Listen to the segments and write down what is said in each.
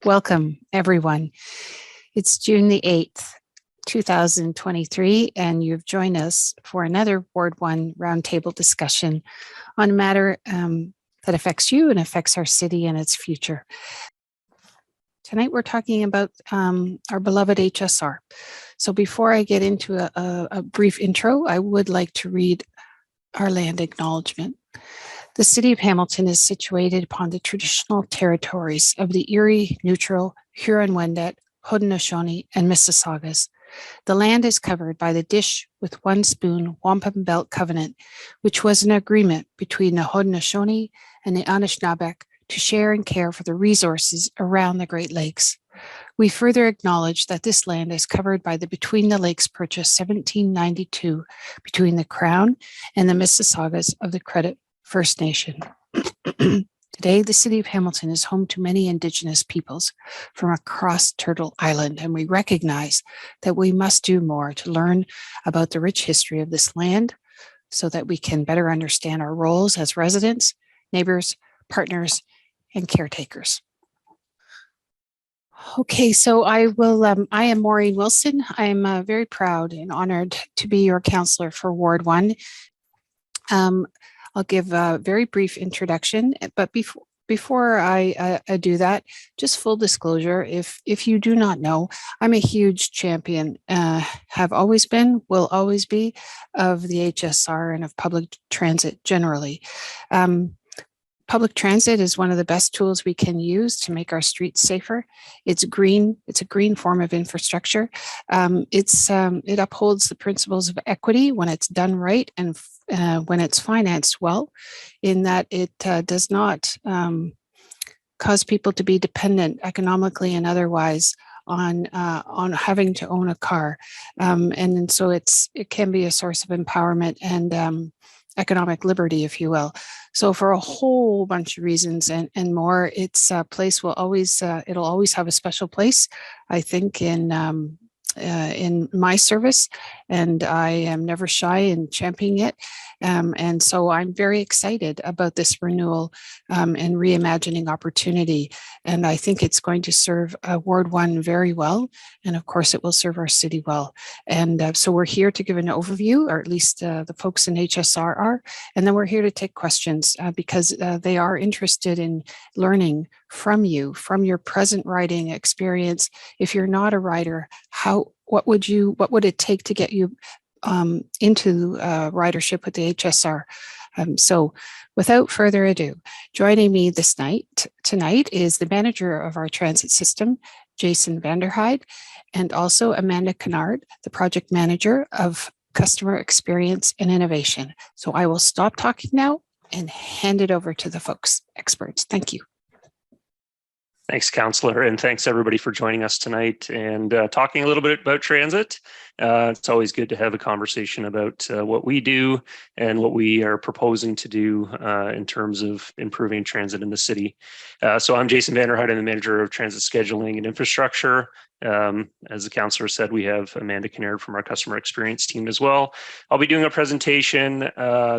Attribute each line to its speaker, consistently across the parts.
Speaker 1: Welcome, everyone. It's June the 8th, 2023, and you've joined us for another Ward 1 roundtable discussion on a matter that affects you and affects our city and its future. Tonight, we're talking about our beloved HSR. So before I get into a brief intro, I would like to read our land acknowledgement. The City of Hamilton is situated upon the traditional territories of the Erie, Neutral, Huron-Wendat, Haudenosaunee, and Mississaugas. The land is covered by the Dish with One Spoon Wampum Belt Covenant, which was an agreement between the Haudenosaunee and the Anishinaabeg to share and care for the resources around the Great Lakes. We further acknowledge that this land is covered by the Between the Lakes Purchase 1792 between the Crown and the Mississaugas of the Credit First Nation. Today, the City of Hamilton is home to many Indigenous peoples from across Turtle Island, and we recognize that we must do more to learn about the rich history of this land so that we can better understand our roles as residents, neighbors, partners, and caretakers. Okay, so I am Maureen Wilson. I'm very proud and honored to be your counselor for Ward 1. I'll give a very brief introduction, but before I do that, just full disclosure, if you do not know, I'm a huge champion, have always been, will always be, of the HSR and of public transit generally. Public transit is one of the best tools we can use to make our streets safer. It's green. It's a green form of infrastructure. It upholds the principles of equity when it's done right and when it's financed well, in that it does not cause people to be dependent economically and otherwise on having to own a car, and so it can be a source of empowerment and economic liberty, if you will. So for a whole bunch of reasons and more, its place will always, it'll always have a special place, I think, in my service, and I am never shy in championing it. And so I'm very excited about this renewal and reimagining opportunity. And I think it's going to serve Ward 1 very well. And of course, it will serve our city well. And so we're here to give an overview, or at least the folks in HSR are. And then we're here to take questions because they are interested in learning from you, from your present writing experience. If you're not a writer, what would it take to get you into ridership with the HSR? So without further ado, joining me tonight is the manager of our transit system, Jason Vanderhyde, and also Amanda Kennard, the project manager of customer experience and innovation. So I will stop talking now and hand it over to the folks, experts. Thank you.
Speaker 2: Thanks, Councillor, and thanks everybody for joining us tonight and talking a little bit about transit. It's always good to have a conversation about what we do and what we are proposing to do in terms of improving transit in the city. So I'm Jason Vanderhyde, I'm the manager of transit scheduling and infrastructure. As the councillor said, we have Amanda Kennard from our customer experience team as well. I'll be doing a presentation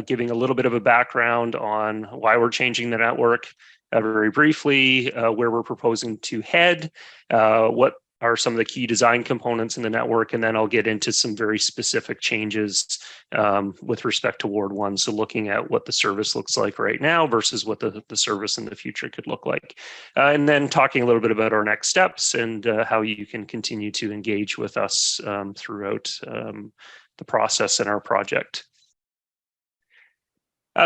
Speaker 2: giving a little bit of a background on why we're changing the network, very briefly, where we're proposing to head, what are some of the key design components in the network, and then I'll get into some very specific changes with respect to Ward 1. So looking at what the service looks like right now versus what the service in the future could look like. And then talking a little bit about our next steps and how you can continue to engage with us throughout the process in our project.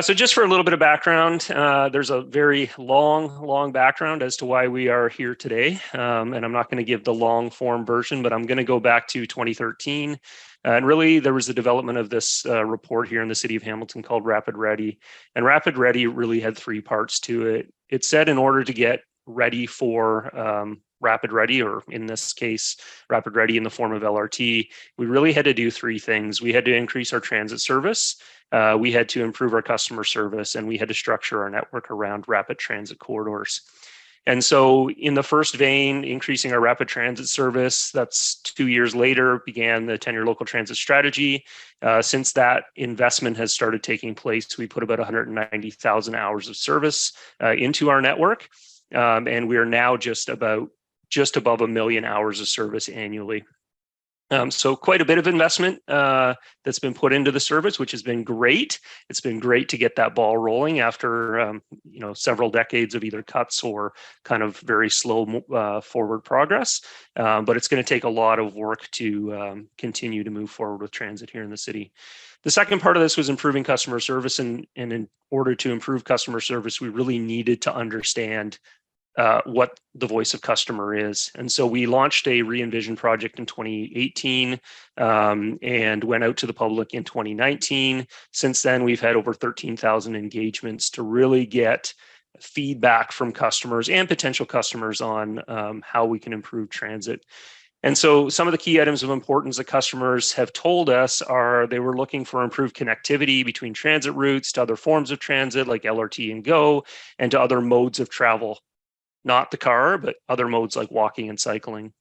Speaker 2: So just for a little bit of background, there's a very long background as to why we are here today. And I'm not going to give the long form version, but I'm going to go back to 2013. And really, there was the development of this report here in the city of Hamilton called Rapid Ready. And Rapid Ready really had three parts to it. It said in order to get ready for Rapid Ready, or in this case, Rapid Ready in the form of LRT, we really had to do three things. We had to increase our transit service, we had to improve our customer service, and we had to structure our network around rapid transit corridors. And so in the first vein, increasing our rapid transit service, that's 2 years later, began the 10-year local transit strategy. Since that investment has started taking place, we put about 190,000 hours of service into our network. And we are now just about just above 1 million hours of service annually. So quite a bit of investment that's been put into the service, which has been great. It's been great to get that ball rolling after several decades of either cuts or kind of very slow forward progress. But it's going to take a lot of work to continue to move forward with transit here in the city. The second part of this was improving customer service, and in order to improve customer service, we really needed to understand what the voice of customer is. And so we launched a Re-envision project in 2018 and went out to the public in 2019. Since then, we've had over 13,000 engagements to really get feedback from customers and potential customers on how we can improve transit. And so some of the key items of importance that customers have told us are they were looking for improved connectivity between transit routes to other forms of transit like LRT and GO, and to other modes of travel. Not the car, but other modes like walking and cycling.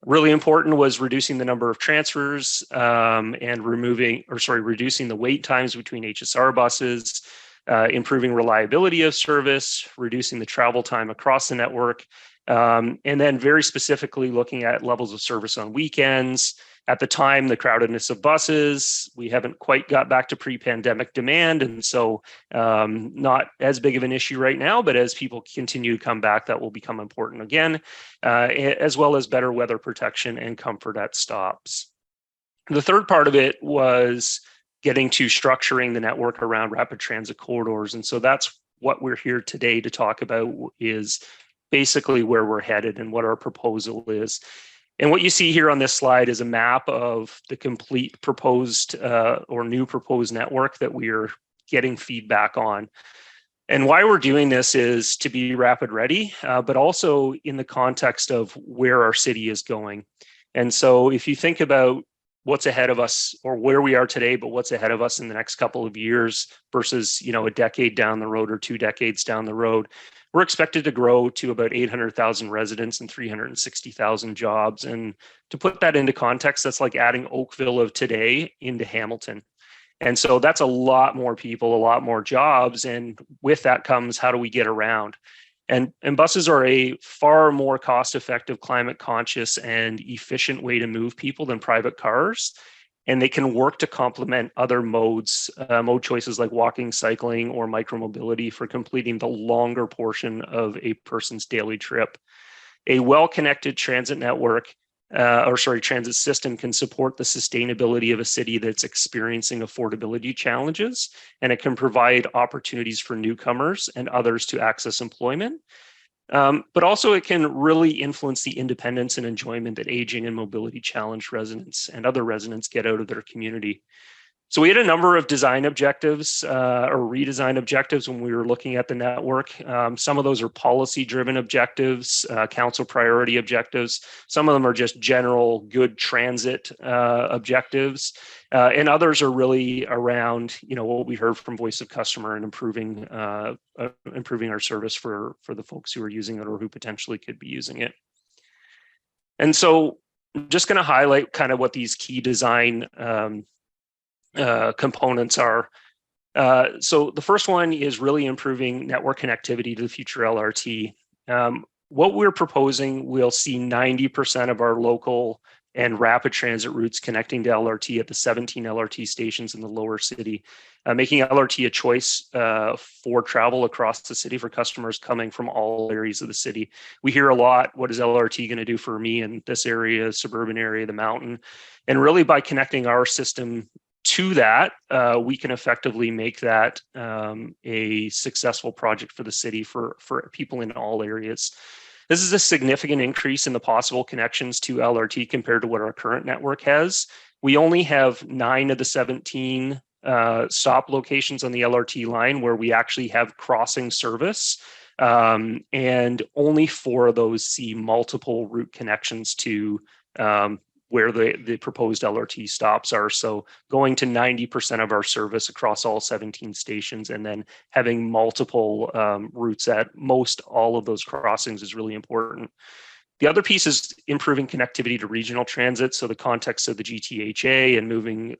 Speaker 2: Really important was reducing the number of transfers and reducing the wait times between HSR buses, improving reliability of service, reducing the travel time across the network, and then very specifically looking at levels of service on weekends. At the time, the crowdedness of buses, we haven't quite got back to pre-pandemic demand. And so not as big of an issue right now, but as people continue to come back, that will become important again, as well as better weather protection and comfort at stops. The third part of it was getting to structuring the network around rapid transit corridors. And so that's what we're here today to talk about, is basically where we're headed and what our proposal is. And what you see here on this slide is a map of the complete proposed or new proposed network that we are getting feedback on. And why we're doing this is to be rapid ready, but also in the context of where our city is going. And so if you think about what's ahead of us, or where we are today, but what's ahead of us in the next couple of years versus, a decade down the road or 2 decades down the road, we're expected to grow to about 800,000 residents and 360,000 jobs. And to put that into context, that's like adding Oakville of today into Hamilton. And so that's a lot more people, a lot more jobs. And with that comes, how do we get around? And buses are a far more cost-effective, climate-conscious, and efficient way to move people than private cars. And they can work to complement other mode choices like walking, cycling, or micromobility for completing the longer portion of a person's daily trip. A well-connected transit network, transit system can support the sustainability of a city that's experiencing affordability challenges, and it can provide opportunities for newcomers and others to access employment. But also it can really influence the independence and enjoyment that aging and mobility challenged residents and other residents get out of their community. So we had a number of design objectives or redesign objectives when we were looking at the network. Some of those are policy-driven objectives, council priority objectives. Some of them are just general good transit objectives. And others are really around, what we heard from voice of customer and improving our service for the folks who are using it or who potentially could be using it. And so I'm just going to highlight kind of what these key design components are. So the first one is really improving network connectivity to the future LRT. What we're proposing, we'll see 90% of our local and rapid transit routes connecting to LRT at the 17 LRT stations in the lower city, making LRT a choice for travel across the city for customers coming from all areas of the city. We hear a lot, what is LRT going to do for me in this area, suburban area, the mountain? And really by connecting our system to that, we can effectively make that a successful project for the city for people in all areas. This is a significant increase in the possible connections to LRT compared to what our current network has. We only have 9 of the 17 stop locations on the LRT line where we actually have crossing service, and only 4 of those see multiple route connections to where the proposed LRT stops are. So going to 90% of our service across all 17 stations and then having multiple routes at most all of those crossings is really important. The other piece is improving connectivity to regional transit. So the context of the GTHA and moving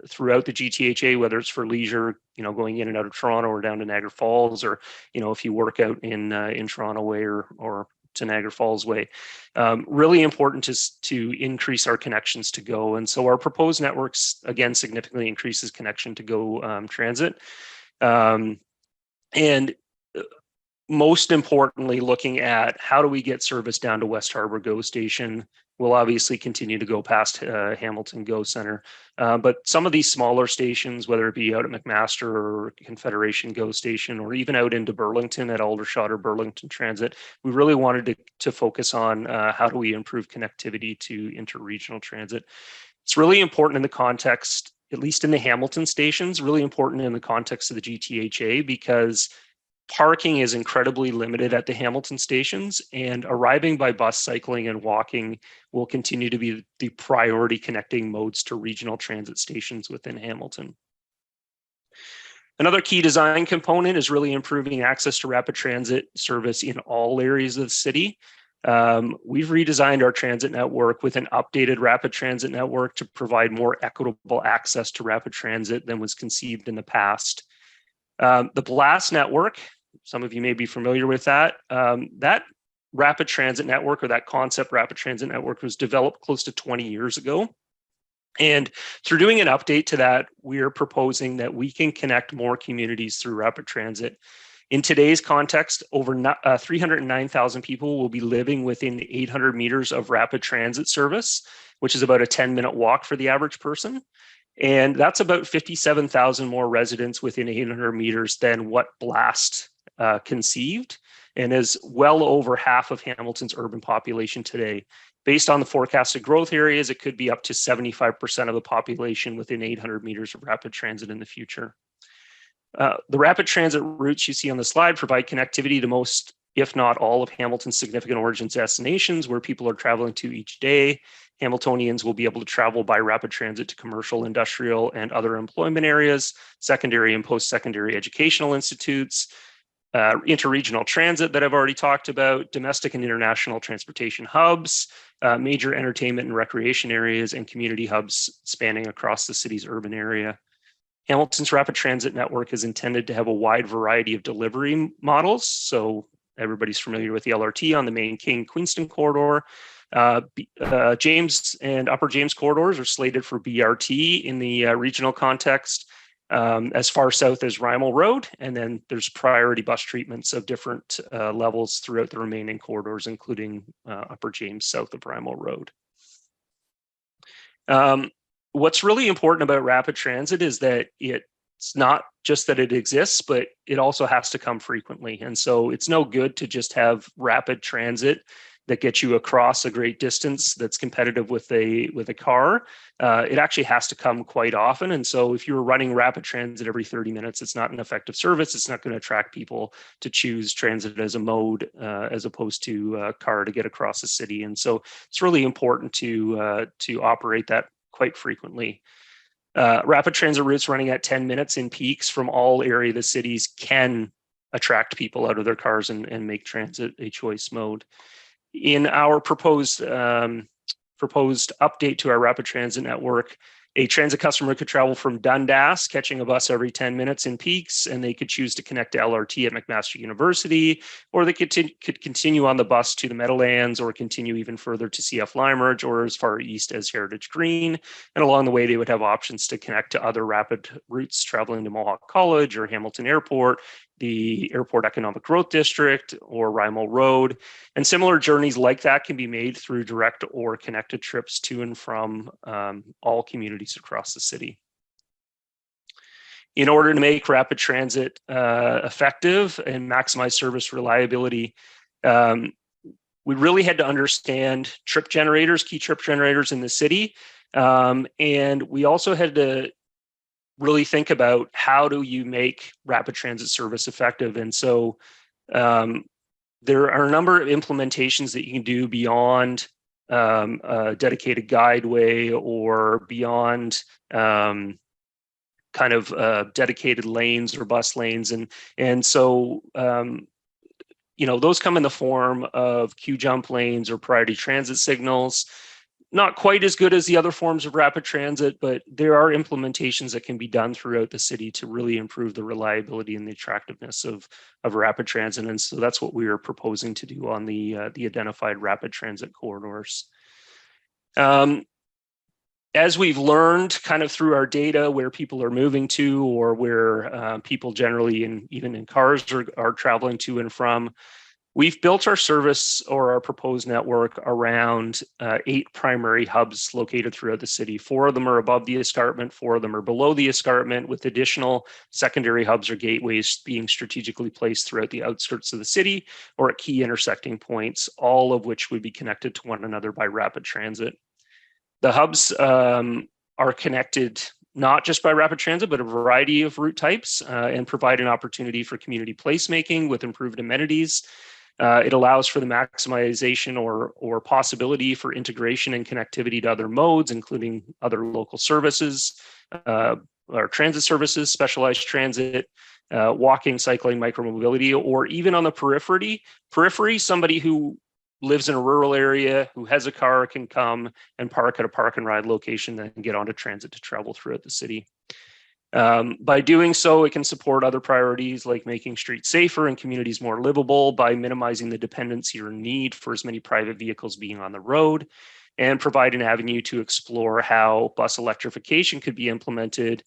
Speaker 2: throughout the GTHA, whether it's for leisure, going in and out of Toronto or down to Niagara Falls, or, if you work out in Toronto Way or to Niagara Falls Way. Really important to increase our connections to GO. And so our proposed networks, again, significantly increases connection to GO transit. And most importantly, looking at how do we get service down to West Harbor GO Station. We'll obviously continue to go past Hamilton GO Center. But some of these smaller stations, whether it be out at McMaster or Confederation GO Station, or even out into Burlington at Aldershot or Burlington Transit, we really wanted to focus on how do we improve connectivity to interregional transit. It's really important in the context, at least in the Hamilton stations, really important in the context of the GTHA, because parking is incredibly limited at the Hamilton stations, and arriving by bus, cycling, and walking will continue to be the priority connecting modes to regional transit stations within Hamilton. Another key design component is really improving access to rapid transit service in all areas of the city. We've redesigned our transit network with an updated rapid transit network to provide more equitable access to rapid transit than was conceived in the past. The BLAST network, some of you may be familiar with that. That rapid transit network, or that concept rapid transit network, was developed close to 20 years ago. And through doing an update to that, we are proposing that we can connect more communities through rapid transit. In today's context, over 309,000 people will be living within 800 meters of rapid transit service, which is about a 10-minute walk for the average person. And that's about 57,000 more residents within 800 meters than what BLAST conceived, and is well over half of Hamilton's urban population today. Based on the forecasted growth areas, it could be up to 75% of the population within 800 meters of rapid transit in the future. The rapid transit routes you see on the slide provide connectivity to most, if not all, of Hamilton's significant origins destinations where people are traveling to each day. Hamiltonians will be able to travel by rapid transit to commercial, industrial, and other employment areas, secondary and post-secondary educational institutes, interregional transit that I've already talked about, domestic and international transportation hubs, major entertainment and recreation areas, and community hubs spanning across the city's urban area. Hamilton's rapid transit network is intended to have a wide variety of delivery models. So everybody's familiar with the LRT on the main King-Queenston corridor. James and Upper James corridors are slated for BRT in the regional context, as far south as Rymal Road, and then there's priority bus treatments of different levels throughout the remaining corridors, including Upper James south of Rymal Road. What's really important about rapid transit is that it's not just that it exists, but it also has to come frequently. And so it's no good to just have rapid transit that gets you across a great distance that's competitive with a car. It actually has to come quite often. And so if you're running rapid transit every 30 minutes, it's not an effective service. It's not going to attract people to choose transit as a mode as opposed to a car to get across the city. And so it's really important to operate that quite frequently. Rapid transit routes running at 10 minutes in peaks from all area of the cities can attract people out of their cars and make transit a choice mode. In our proposed update to our rapid transit network, a transit customer could travel from Dundas, catching a bus every 10 minutes in peaks, and they could choose to connect to LRT at McMaster University, or they could continue on the bus to the Meadowlands, or continue even further to CF Limeridge, or as far east as Heritage Green. And along the way, they would have options to connect to other rapid routes traveling to Mohawk College or Hamilton Airport, the Airport Economic Growth District, or Rymal Road. And similar journeys like that can be made through direct or connected trips to and from all communities across the city. In order to make rapid transit effective and maximize service reliability, we really had to understand trip generators, key trip generators in the city. And we also had to really think about how do you make rapid transit service effective. And so there are a number of implementations that you can do beyond a dedicated guideway or beyond kind of dedicated lanes or bus lanes. And so, those come in the form of queue jump lanes or priority transit signals. not quite as good as the other forms of rapid transit, but there are implementations that can be done throughout the city to really improve the reliability and the attractiveness of rapid transit. And so that's what we are proposing to do on the identified rapid transit corridors. As we've learned kind of through our data where people are moving to, or where people generally even in cars are traveling to and from, we've built our service or our proposed network around 8 primary hubs located throughout the city. 4 of them are above the escarpment, 4 of them are below the escarpment, with additional secondary hubs or gateways being strategically placed throughout the outskirts of the city or at key intersecting points, all of which would be connected to one another by rapid transit. The hubs are connected not just by rapid transit, but a variety of route types, and provide an opportunity for community placemaking with improved amenities. It allows for the maximization or possibility for integration and connectivity to other modes, including other local services, or transit services, specialized transit, walking, cycling, micromobility, or even on the periphery, somebody who lives in a rural area who has a car can come and park at a park and ride location, then get onto transit to travel throughout the city. By doing so, it can support other priorities like making streets safer and communities more livable by minimizing the dependency or need for as many private vehicles being on the road, and provide an avenue to explore how bus electrification could be implemented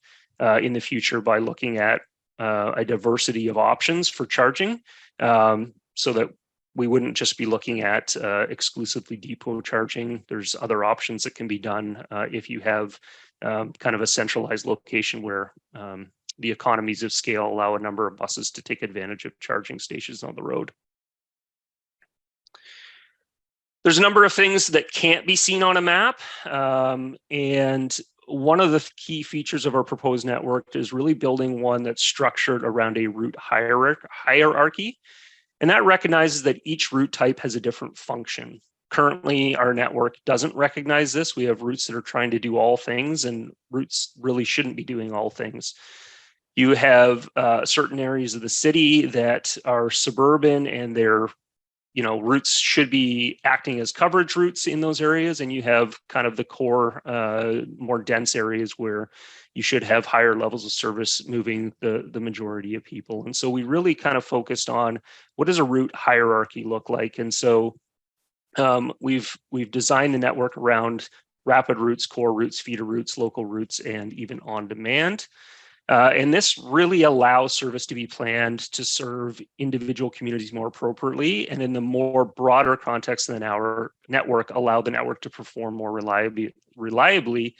Speaker 2: in the future by looking at a diversity of options for charging, so that we wouldn't just be looking at exclusively depot charging. There's other options that can be done if you have kind of a centralized location where the economies of scale allow a number of buses to take advantage of charging stations on the road. There's a number of things that can't be seen on a map. And one of the key features of our proposed network is really building one that's structured around a route hierarchy. And that recognizes that each route type has a different function. Currently, our network doesn't recognize this. We have routes that are trying to do all things, and routes really shouldn't be doing all things. You have certain areas of the city that are suburban, and their routes should be acting as coverage routes in those areas. And you have kind of the core, more dense areas where you should have higher levels of service moving the majority of people. And so we really kind of focused on what does a route hierarchy look like. And so we've designed the network around rapid routes, core routes, feeder routes, local routes, and even on demand. And this really allows service to be planned to serve individual communities more appropriately, and in the more broader context than our network, allow the network to perform more reliably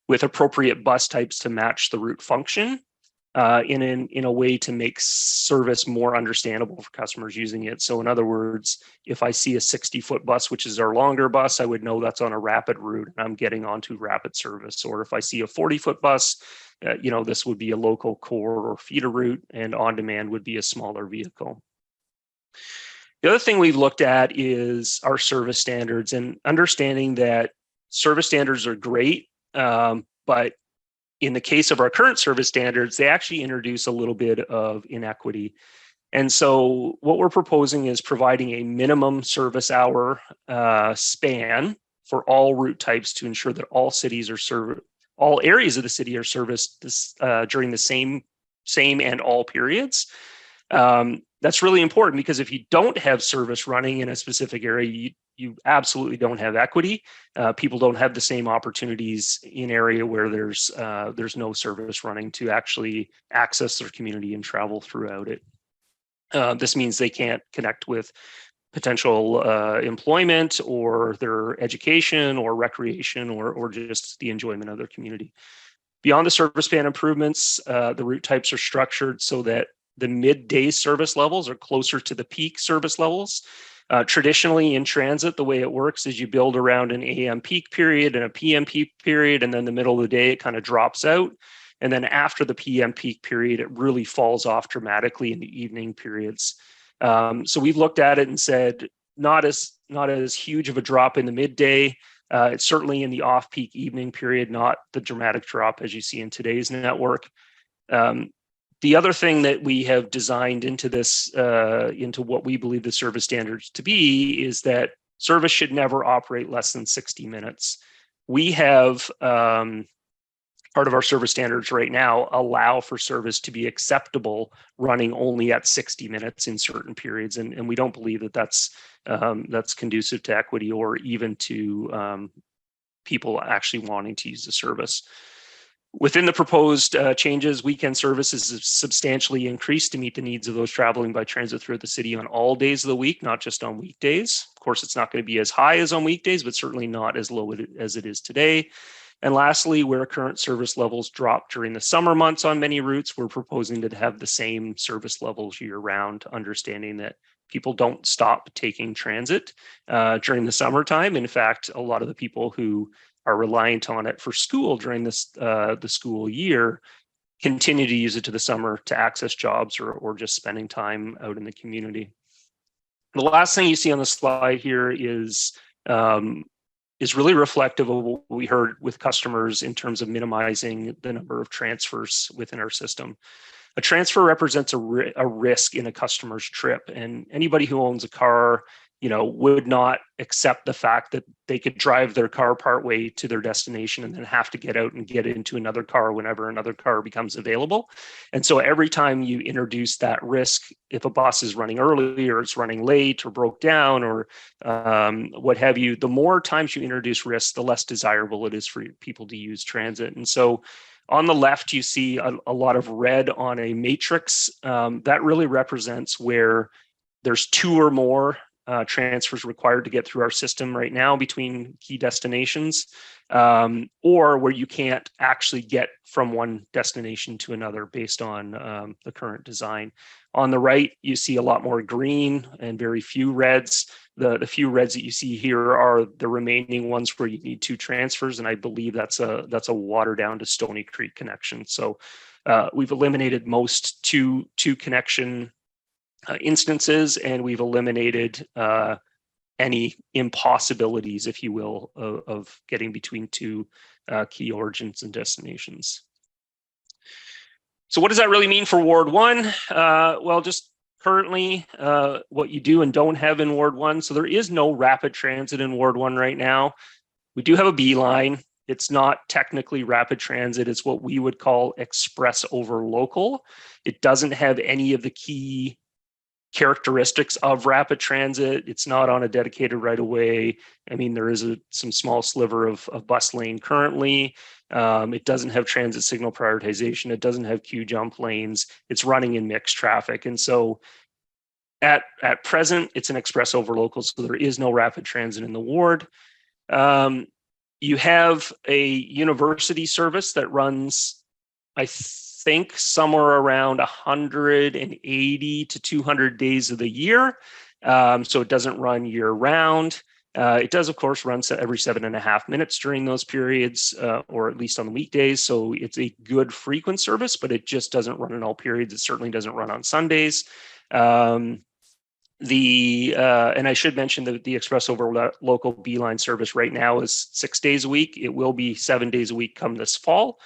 Speaker 2: with appropriate bus types to match the route function in a way to make service more understandable for customers using it. So in other words, if I see a 60-foot bus, which is our longer bus, I would know that's on a rapid route and I'm getting onto rapid service. Or if I see a 40-foot bus, this would be a local core or feeder route, and on demand would be a smaller vehicle. The other thing we've looked at is our service standards, and understanding that service standards are great, but in the case of our current service standards, they actually introduce a little bit of inequity. And so what we're proposing is providing a minimum service hour span for all route types to ensure that all areas of the city are serviced during the same and all periods. That's really important, because if you don't have service running in a specific area, you absolutely don't have equity. People don't have the same opportunities in area where there's no service running to actually access their community and travel throughout it. This means they can't connect with potential employment or their education or recreation or just the enjoyment of their community. Beyond the service span improvements, the route types are structured so that the midday service levels are closer to the peak service levels. Traditionally in transit, the way it works is you build around an AM peak period and a PM peak period, and then the middle of the day, it kind of drops out. And then after the PM peak period, it really falls off dramatically in the evening periods. So we've looked at it and said, not as huge of a drop in the midday. It's certainly in the off-peak evening period, not the dramatic drop as you see in today's network. The other thing that we have designed into this, into what we believe the service standards to be, is that service should never operate less than 60 minutes. We have part of our service standards right now allow for service to be acceptable running only at 60 minutes in certain periods. And we don't believe that that's conducive to equity or even to people actually wanting to use the service. Within the proposed changes, weekend services is substantially increased to meet the needs of those traveling by transit throughout the city on all days of the week, not just on weekdays. Of course, it's not going to be as high as on weekdays, but certainly not as low as it is today. And lastly, where current service levels drop during the summer months on many routes, we're proposing to have the same service levels year round, understanding that people don't stop taking transit during the summertime. In fact, a lot of the people who are reliant on it for school during this the school year continue to use it to the summer to access jobs or just spending time out in the community. The last thing you see on the slide here is really reflective of what we heard with customers in terms of minimizing the number of transfers within our system. A transfer represents a risk in a customer's trip, and anybody who owns a car, would not accept the fact that they could drive their car partway to their destination and then have to get out and get into another car whenever another car becomes available. And so every time you introduce that risk, if a bus is running early or it's running late or broke down or what have you, the more times you introduce risk, the less desirable it is for people to use transit. And so on the left, you see a lot of red on a matrix. That really represents where there's two or more transfers required to get through our system right now between key destinations, or where you can't actually get from one destination to another based on the current design. On the right, you see a lot more green and very few reds. The few reds that you see here are the remaining ones where you need two transfers, and I believe that's a water down to Stony Creek connection. So we've eliminated most two connection instances, and we've eliminated any impossibilities, if you will, of getting between two key origins and destinations. So what does that really mean for Ward 1? Well, just currently what you do and don't have in Ward 1. So there is no rapid transit in Ward 1 right now. We do have a B line. It's not technically rapid transit. It's what we would call express over local. It doesn't have any of the key characteristics of rapid transit. It's not on a dedicated right of way. I mean, there is some small sliver of bus lane currently. It doesn't have transit signal prioritization. It doesn't have queue jump lanes. It's running in mixed traffic. And so at present, it's an express over local, so there is no rapid transit in the ward. You have a university service that runs, I think, somewhere around 180 to 200 days of the year. So it doesn't run year round. It does, of course, run every 7.5 minutes during those periods, or at least on the weekdays. So it's a good frequent service, but it just doesn't run in all periods. It certainly doesn't run on Sundays. And I should mention that the express over local B-line service right now is 6 days a week. It will be 7 days a week come this fall.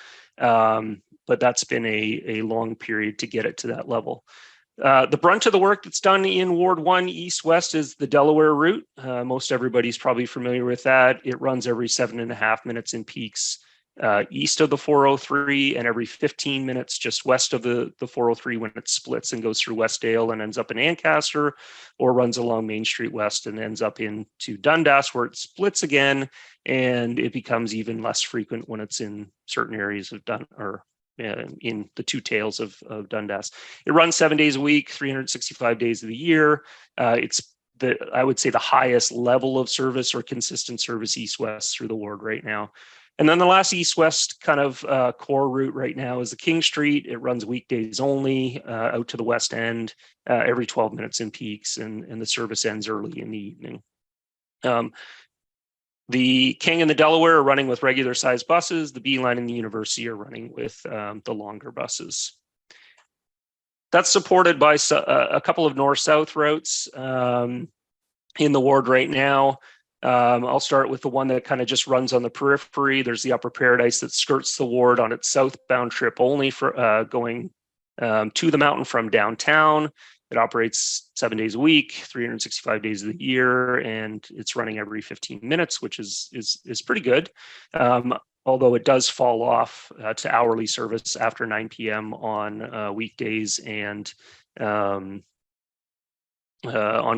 Speaker 2: But that's been a long period to get it to that level. The brunt of the work that's done in Ward 1 East-West is the Delaware route. Most everybody's probably familiar with that. It runs every 7.5 minutes in peaks east of the 403 and every 15 minutes just west of the 403 when it splits and goes through Westdale and ends up in Ancaster, or runs along Main Street West and ends up into Dundas where it splits again, and it becomes even less frequent when it's in certain areas of in the two tails of Dundas. It runs 7 days a week, 365 days of the year. It's I would say the highest level of service or consistent service east-west through the ward right now. And then the last east-west kind of core route right now is the King Street. It runs weekdays only out to the west end every 12 minutes in peaks, and the service ends early in the evening. The King and the Delaware are running with regular sized buses. The B-line and the University are running with the longer buses. That's supported by a couple of north-south routes in the ward right now. I'll start with the one that kind of just runs on the periphery. There's the Upper Paradise that skirts the ward on its southbound trip only for going to the mountain from downtown. It operates 7 days a week, 365 days of the year, and it's running every 15 minutes, which is pretty good. Although it does fall off to hourly service after 9 p.m. on weekdays and on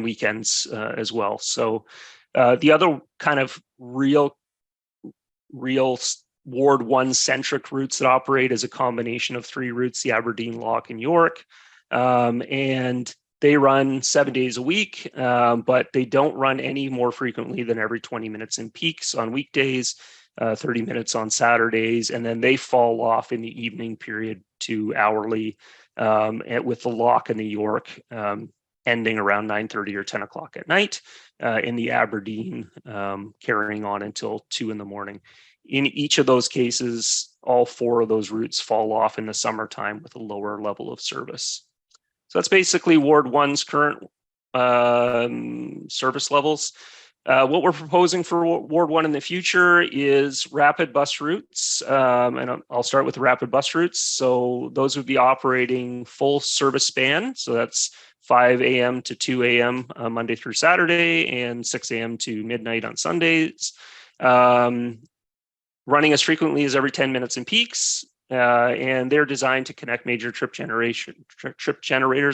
Speaker 2: weekends as well. So the other kind of real Ward 1 centric routes that operate is a combination of 3 routes, the Aberdeen, Lock, and York. And they run 7 days a week, but they don't run any more frequently than every 20 minutes in peaks on weekdays, 30 minutes on Saturdays, and then they fall off in the evening period to hourly, with the Lock and the York ending around 9:30 or 10 o'clock at night, in the Aberdeen carrying on until 2 in the morning. In each of those cases, all 4 of those routes fall off in the summertime with a lower level of service. So that's basically Ward 1's current service levels. What we're proposing for Ward 1 in the future is rapid bus routes. And I'll start with the rapid bus routes. So those would be operating full service span. So that's 5 a.m. to 2 a.m. Monday through Saturday, and 6 a.m. to midnight on Sundays. Running as frequently as every 10 minutes in peaks. And they're designed to connect major trip generators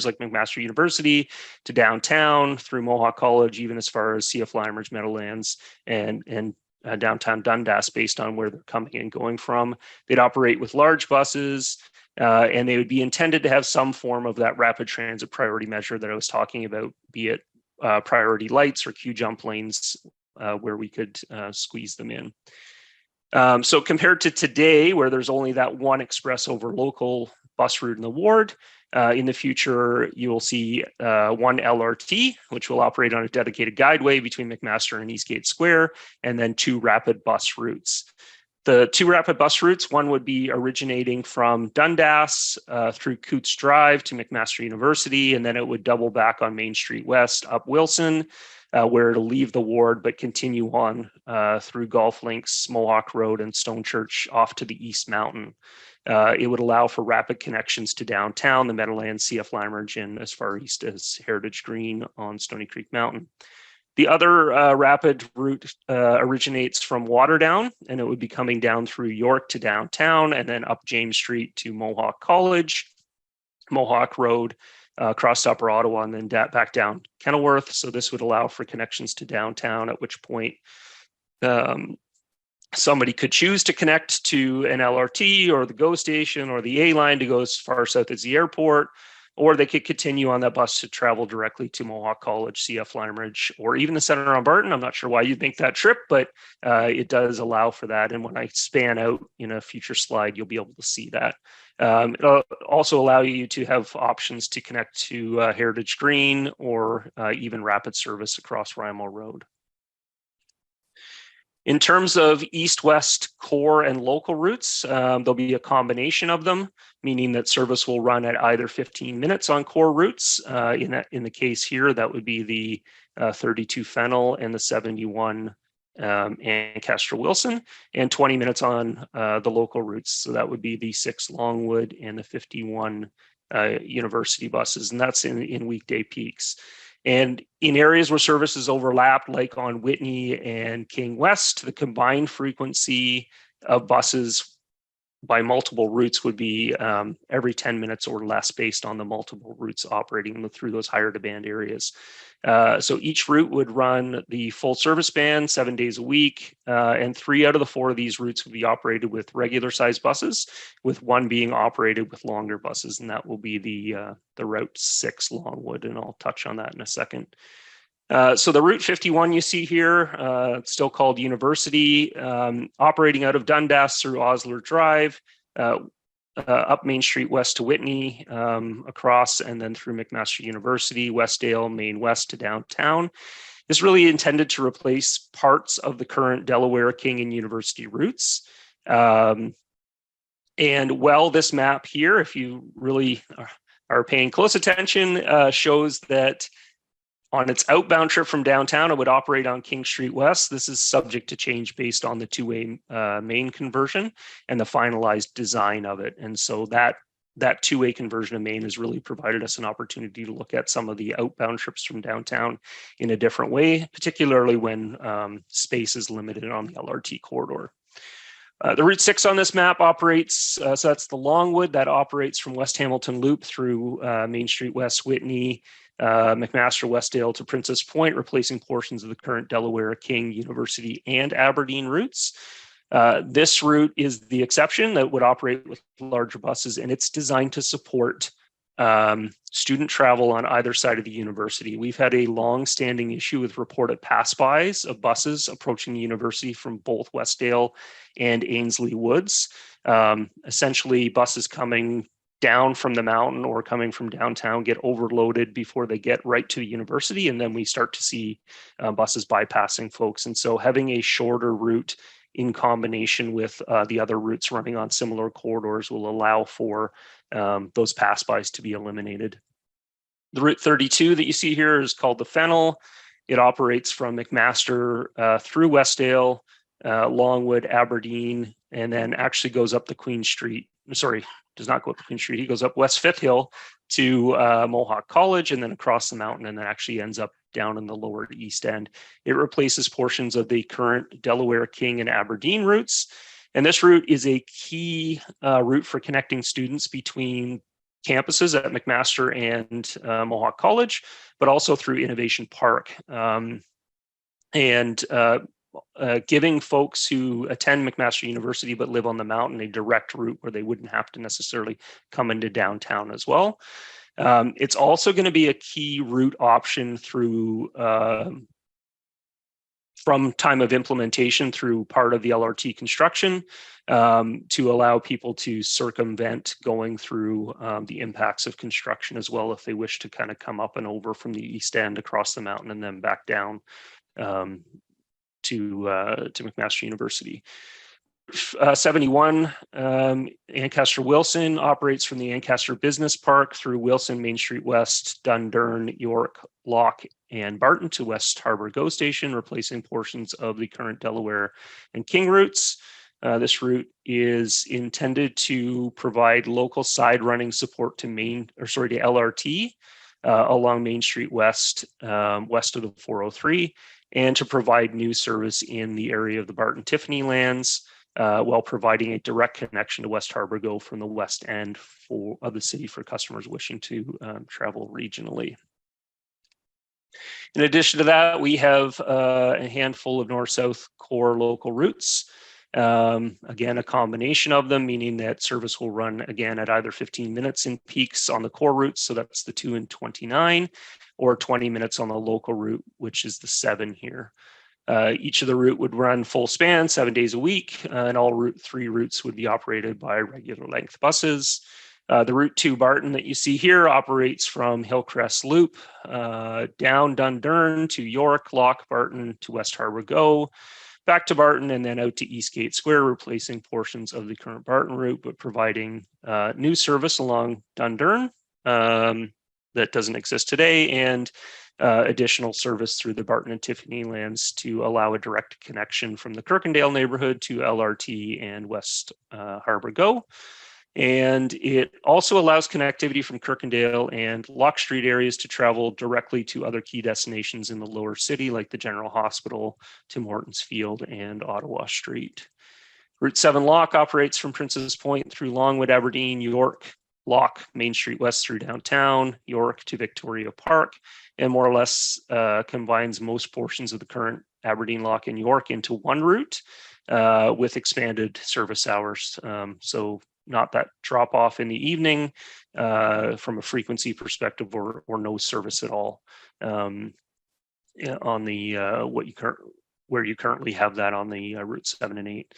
Speaker 2: like McMaster University to downtown, through Mohawk College, even as far as CF Limeridge, Meadowlands, and downtown Dundas, based on where they're coming and going from. They'd operate with large buses, and they would be intended to have some form of that rapid transit priority measure that I was talking about, be it priority lights or queue jump lanes where we could squeeze them in. So compared to today, where there's only that one express over local bus route in the ward, in the future, you will see one LRT, which will operate on a dedicated guideway between McMaster and Eastgate Square, and then 2 rapid bus routes. The 2 rapid bus routes, one would be originating from Dundas through Coots Drive to McMaster University, and then it would double back on Main Street West up Wilson, where it'll leave the ward but continue on through Golf Links, Mohawk Road, and Stone Church off to the East Mountain. It would allow for rapid connections to downtown, the Meadowlands, CF Limeridge, and as far east as Heritage Green on Stony Creek Mountain. The other rapid route originates from Waterdown, and it would be coming down through York to downtown, and then up James Street to Mohawk College, Mohawk Road, across Upper Ottawa, and then back down Kenilworth. So this would allow for connections to downtown, at which point somebody could choose to connect to an LRT or the GO station or the A line to go as far south as the airport, or they could continue on that bus to travel directly to Mohawk College, CF Limeridge, or even the Center on Barton. I'm not sure why you'd make that trip, but it does allow for that. And when I span out in a future slide, you'll be able to see that. It'll also allow you to have options to connect to Heritage Green, or even rapid service across Rymal Road. In terms of east-west core and local routes, there'll be a combination of them, meaning that service will run at either 15 minutes on core routes. In the case here, that would be the 32 Fennel and the 71 Ancaster Wilson, and 20 minutes on the local routes. So that would be the 6 Longwood and the 51 University buses, and that's in weekday peaks. And in areas where services overlap, like on Whitney and King West, the combined frequency of buses by multiple routes would be every 10 minutes or less, based on the multiple routes operating through those higher demand areas. So each route would run the full service band 7 days a week, and 3 out of the 4 of these routes would be operated with regular sized buses, with 1 being operated with longer buses, and that will be the Route 6 Longwood, and I'll touch on that in a second. So the Route 51 you see here, it's still called University, operating out of Dundas through Osler Drive, up Main Street west to Whitney, across, and then through McMaster University, Westdale, Main West to downtown. It's really intended to replace parts of the current Delaware, King, and University routes. And well, this map here, if you really are paying close attention, shows that on its outbound trip from downtown, it would operate on King Street West. This is subject to change based on the two-way main conversion and the finalized design of it. And so that that two-way conversion of Maine has really provided us an opportunity to look at some of the outbound trips from downtown in a different way, particularly when space is limited on the LRT corridor. The Route 6 on this map operates, so that's the Longwood that operates from West Hamilton Loop through Main Street West, Whitney, McMaster, Westdale to Princess Point, replacing portions of the current Delaware, King, University, and Aberdeen routes. This route is the exception that would operate with larger buses, and it's designed to support student travel on either side of the university. We've had a long-standing issue with reported pass-bys of buses approaching the university from both Westdale and Ainsley Woods. Essentially, buses coming down from the mountain or coming from downtown get overloaded before they get right to the university, and then we start to see buses bypassing folks. And so having a shorter route in combination with the other routes running on similar corridors will allow for those pass-bys to be eliminated. The Route 32 that you see here is called the Fennel. It operates from McMaster through Westdale, Longwood, Aberdeen, and then actually goes up the Queen Street. Sorry, does not go up the Queen Street. He goes up West Fifth Hill to Mohawk College and then across the mountain, and then actually ends up down in the lower East End. It replaces portions of the current Delaware, King, and Aberdeen routes. And this route is a key route for connecting students between campuses at McMaster and Mohawk College, but also through Innovation Park. Giving folks who attend McMaster University but live on the mountain a direct route where they wouldn't have to necessarily come into downtown as well. It's also going to be a key route option through from time of implementation through part of the LRT construction to allow people to circumvent going through the impacts of construction as well if they wish to kind of come up and over from the East End across the mountain and then back down to McMaster University. 71 Ancaster Wilson operates from the Ancaster Business Park through Wilson, Main Street West, Dundurn, York, Lock, and Barton to West Harbor GO Station, replacing portions of the current Delaware and King routes. This route is intended to provide local side running support to LRT along Main Street West, west of the 403, and to provide new service in the area of the Barton Tiffany lands, while providing a direct connection to West Harbor GO from the west end of the city for customers wishing to travel regionally. In addition to that, we have a handful of north-south core local routes. Again, a combination of them, meaning that service will run again at either 15 minutes in peaks on the core routes, so that's the 2 and 29, or 20 minutes on the local route, which is the 7 here. Each of the route would run full span 7 days a week, and all Route 3 routes would be operated by regular length buses. The Route 2 Barton that you see here operates from Hillcrest Loop down Dundurn to York, Lock, Barton to West Harbor GO, back to Barton, and then out to Eastgate Square, replacing portions of the current Barton route, but providing new service along Dundurn that doesn't exist today, and additional service through the Barton and Tiffany lands to allow a direct connection from the Kirkendale neighborhood to LRT and West Harbor GO. And it also allows connectivity from Kirkendale and Lock Street areas to travel directly to other key destinations in the lower city, like the General Hospital, Tim Hortons Field, and Ottawa Street. Route 7 Lock operates from Princess Point through Longwood, Aberdeen, York, Lock, Main Street West through downtown, York to Victoria Park, and more or less combines most portions of the current Aberdeen, Lock, and York into one route with expanded service hours. So not that drop off in the evening from a frequency perspective, or no service at all on the where you currently have that on the Route 7 and 8.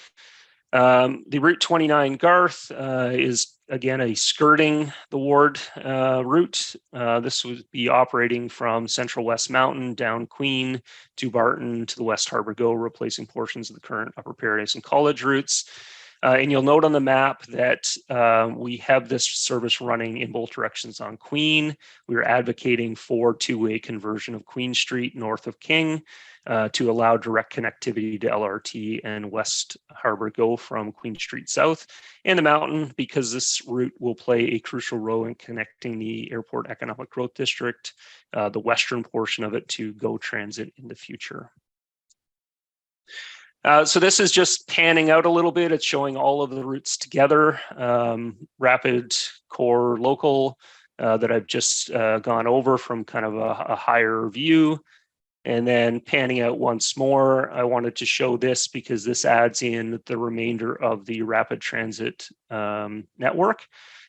Speaker 2: The Route 29 Garth is again a skirting the ward route. This would be operating from Central West Mountain down Queen to Barton to the West Harbor GO, replacing portions of the current Upper Paradise and College routes. And you'll note on the map that we have this service running in both directions on Queen. We're advocating for two-way conversion of Queen Street north of King to allow direct connectivity to LRT and West Harbor Go from Queen Street South and the Mountain, because this route will play a crucial role in connecting the Airport Economic Growth District, the western portion of it, to GO Transit in the future. So this is just panning out a little bit. It's showing all of the routes together, rapid, core, local, that I've just gone over from kind of a higher view. And then panning out once more, I wanted to show this because this adds in the remainder of the rapid transit network.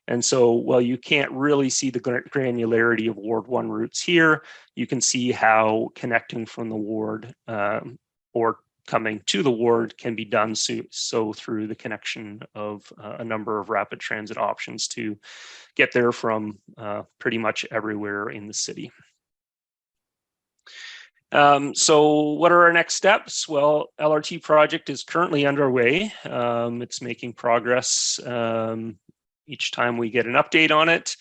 Speaker 2: And so while you can't really see the granularity of Ward 1 routes here, you can see how connecting from the ward or coming to the ward can be done so through the connection of a number of rapid transit options to get there from pretty much everywhere in the city. So what are our next steps? Well, LRT project is currently underway. It's making progress each time we get an update on it.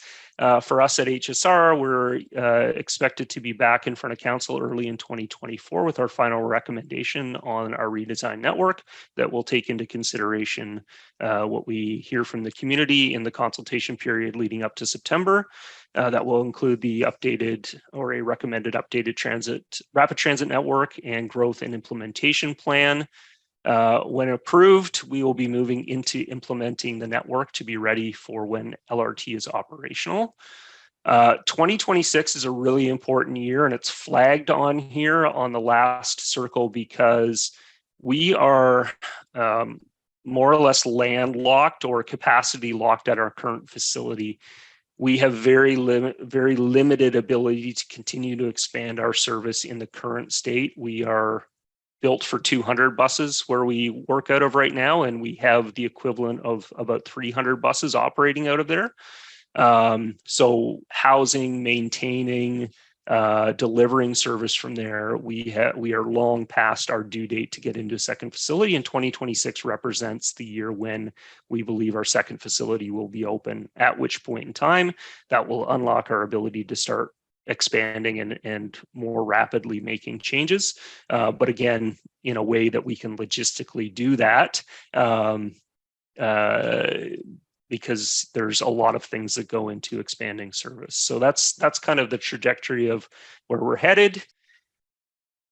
Speaker 2: For us at HSR, we're expected to be back in front of council early in 2024 with our final recommendation on our redesigned network that will take into consideration what we hear from the community in the consultation period leading up to September. That will include the updated or a recommended updated rapid transit network and growth and implementation plan. When approved, we will be moving into implementing the network to be ready for when LRT is operational. 2026 is a really important year, and it's flagged on here on the last circle because we are more or less landlocked or capacity locked at our current facility. We have very limited ability to continue to expand our service in the current state. We are built for 200 buses where we work out of right now, and we have the equivalent of about 300 buses operating out of there. So housing, maintaining, delivering service from there, we are long past our due date to get into a second facility, and 2026 represents the year when we believe our second facility will be open, at which point in time that will unlock our ability to start expanding and more rapidly making changes, but again, in a way that we can logistically do that, because there's a lot of things that go into expanding service. So that's kind of the trajectory of where we're headed.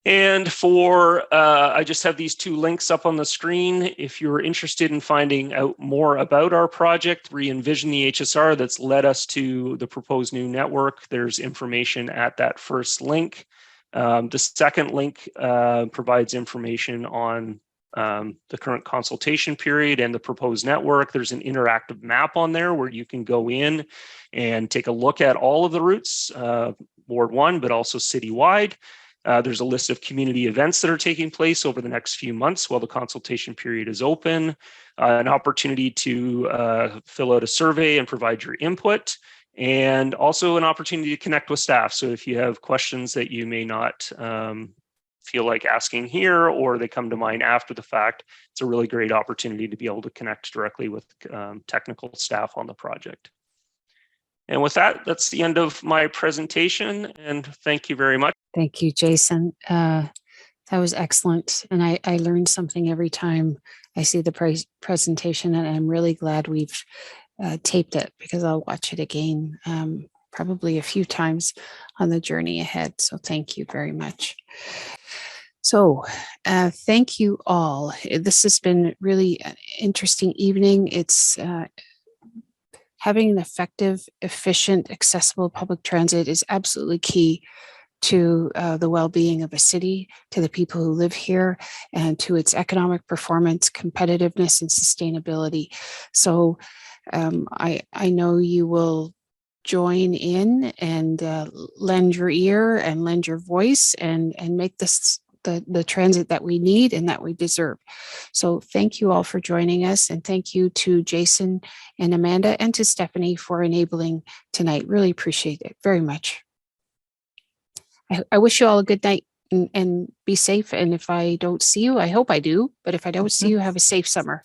Speaker 2: And I just have these two links up on the screen. If you're interested in finding out more about our project, Re-envision the HSR, that's led us to the proposed new network, there's information at that first link. The second link provides information on the current consultation period and the proposed network. There's an interactive map on there where you can go in and take a look at all of the routes, Ward 1, but also citywide. There's a list of community events that are taking place over the next few months while the consultation period is open, an opportunity to fill out a survey and provide your input, and also an opportunity to connect with staff. So if you have questions that you may not feel like asking here, or they come to mind after the fact, it's a really great opportunity to be able to connect directly with technical staff on the project. And with that, that's the end of my presentation, and thank you very much.
Speaker 1: Thank you, Jason. That was excellent. And I learned something every time I see the presentation, and I'm really glad we've taped it because I'll watch it again, probably a few times on the journey ahead. So thank you very much. So thank you all. This has been really an interesting evening. It's having an effective, efficient, accessible public transit is absolutely key to the well-being of a city, to the people who live here, and to its economic performance, competitiveness, and sustainability. So I know you will join in and lend your ear and lend your voice and make this the transit that we need and that we deserve. So thank you all for joining us, and thank you to Jason and Amanda and to Stephanie for enabling tonight. Really appreciate it very much. I wish you all a good night and be safe. And if I don't see you, I hope I do. But if I don't see you, have a safe summer.